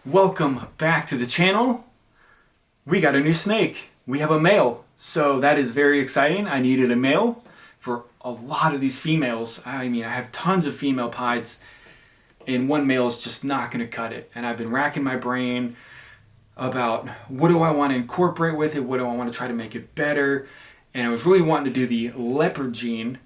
Welcome back to the channel. We got a new snake. We have a male, so that is very exciting. I needed a male for a lot of these females. I mean, I have tons of female pieds and one male is just not going to cut it. And I've been racking my brain about what do I want to incorporate with it? What do I want to try to make it better? And I was really wanting to do the leopard gene,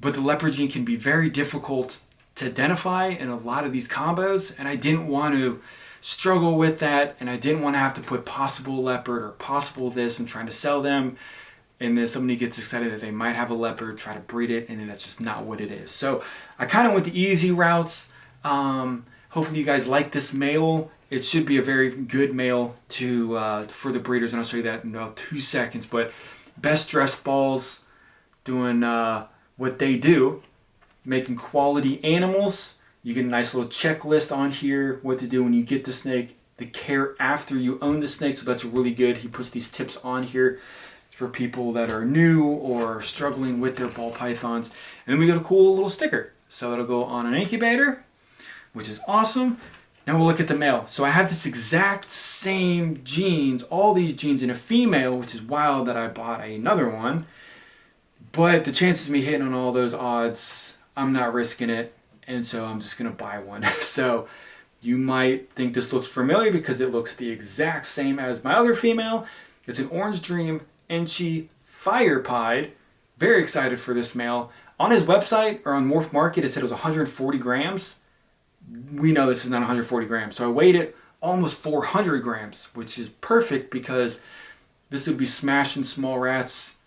but the leopard gene can be very difficult to identify in a lot of these combos, and I didn't want to struggle with that, and I didn't want to have to put possible leopard or possible this when trying to sell them, and then somebody gets excited that they might have a leopard, try to breed it, and then that's just not what it is. So I kind of went the easy routes. Hopefully you guys like this male. It should be a very good male to for the breeders, and I'll show you that in about 2 seconds. But best dressed balls doing what they do, making quality animals. You get a nice little checklist on here, what to do when you get the snake, the care after you own the snake, so that's really good. He puts these tips on here for people that are new or struggling with their ball pythons. And then we got a cool little sticker. So it'll go on an incubator, which is awesome. Now we'll look at the male. So I have this exact same genes, all these genes in a female, which is wild that I bought another one. But the chances of me hitting on all those odds, I'm not risking it. And so I'm just going to buy one. So you might think this looks familiar because it looks the exact same as my other female. It's an Orange Dream ENCHI Fire Pied. Very excited for this male. On his website or on Morph Market, it said it was 140 grams. We know this is not 140 grams. So I weighed it almost 400 grams, which is perfect because this will be smashing small rats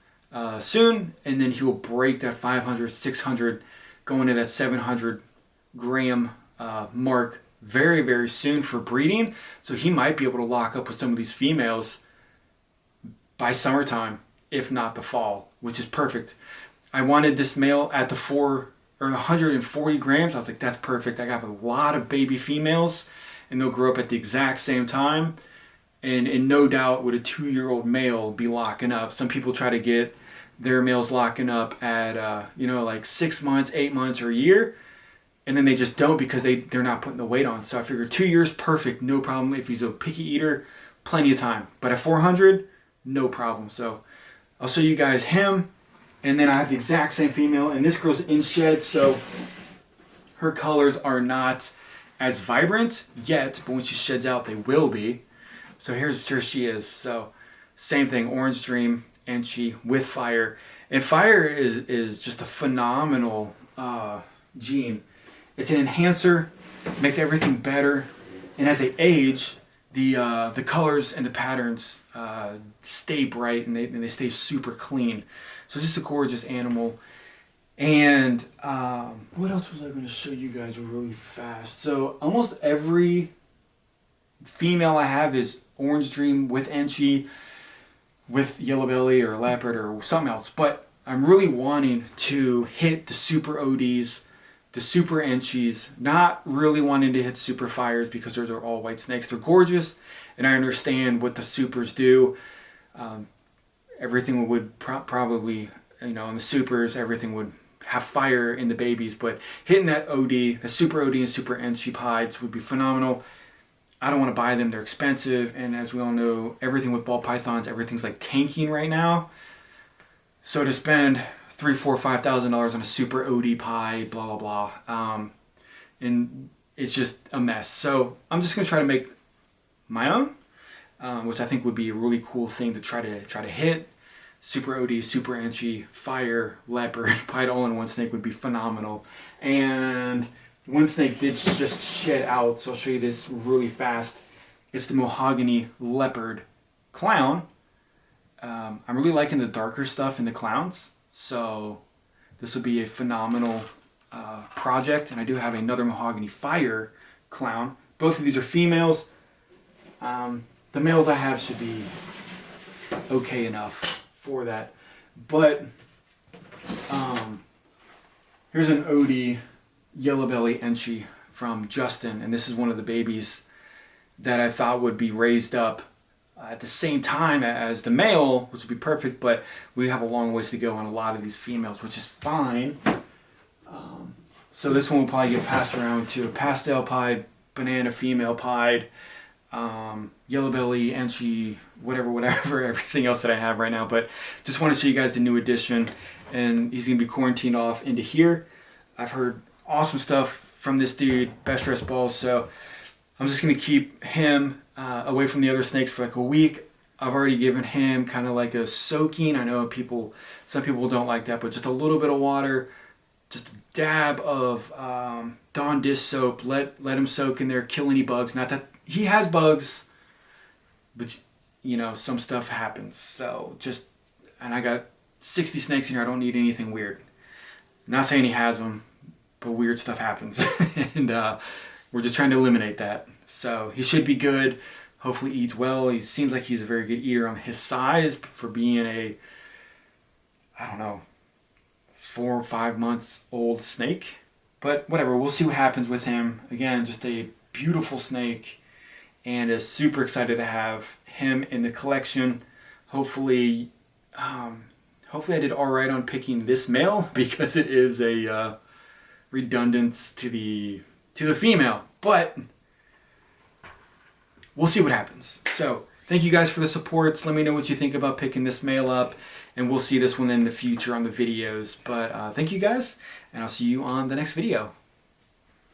soon. And then he will break that 500, 600, going to that 700 gram mark very, very soon for breeding. So he might be able to lock up with some of these females by summertime, if not the fall, which is perfect. I wanted this male at the 140 grams. I was like, that's perfect. I got a lot of baby females and they'll grow up at the exact same time. And no doubt would a 2-year-old male be locking up. Some people try to get their males locking up at, like 6 months, 8 months, or a year. And then they just don't because they're not putting the weight on. So I figured 2 years, perfect, no problem. If he's a picky eater, plenty of time. But at 400, no problem. So I'll show you guys him. And then I have the exact same female. And this girl's in shed, so her colors are not as vibrant yet. But when she sheds out, they will be. So here she is. So same thing, Orange Dream, ENCHI with fire. And fire is just a phenomenal gene. It's an enhancer, makes everything better, and as they age, the colors and the patterns stay bright and they stay super clean. So it's just a gorgeous animal. And what else was I going to show you guys really fast? So almost every female I have is Orange Dream with ENCHI, with yellow belly or leopard or something else. But I'm really wanting to hit the super ODs, the super ENCHIs, not really wanting to hit super fires because those are all white snakes. They're gorgeous, and I understand what the supers do. Everything would probably, in the supers, everything would have fire in the babies, but hitting that OD, the super OD and super ENCHI pieds would be phenomenal. I don't want to buy them. They're expensive, and as we all know, everything with ball pythons, everything's like tanking right now. So to spend $3,000, $4,000, $5,000 on a super OD pie, blah blah blah, and it's just a mess. So I'm just gonna try to make my own, which I think would be a really cool thing to try to hit. Super OD, super ENCHI, fire, leopard, pied all in one snake would be phenomenal. And one snake did just shed out, so I'll show you this really fast. It's the mahogany leopard clown. I'm really liking the darker stuff in the clowns, so this will be a phenomenal project. And I do have another mahogany fire clown. Both of these are females. The males I have should be okay enough for that. But here's an OD yellow belly ENCHI from Justin, and this is one of the babies that I thought would be raised up at the same time as the male, which would be perfect, but we have a long ways to go on a lot of these females, which is fine. So this one will probably get passed around to a pastel pied, banana female pied, yellow belly, ENCHI, whatever, everything else that I have right now. But just want to show you guys the new addition. And he's going to be quarantined off into here. I've heard awesome stuff from this dude, best dressed balls. So I'm just going to keep him away from the other snakes for like a week. I've already given him kind of like a soaking. I know some people don't like that, but just a little bit of water, just a dab of Dawn dish soap. Let him soak in there, kill any bugs. Not that he has bugs, but you know, some stuff happens. So and I got 60 snakes in here. I don't need anything weird. I'm not saying he has them, but weird stuff happens. And we're just trying to eliminate that. So he should be good. Hopefully eats well. He seems like he's a very good eater on his size for being I don't know, 4 or 5 months old snake. But whatever, we'll see what happens with him. Again, just a beautiful snake, and is super excited to have him in the collection. Hopefully I did all right on picking this male, because it is a redundance to the female, but we'll see what happens. So thank you guys for the supports. Let me know what you think about picking this male up, and we'll see this one in the future on the videos. But thank you guys, and I'll see you on the next video.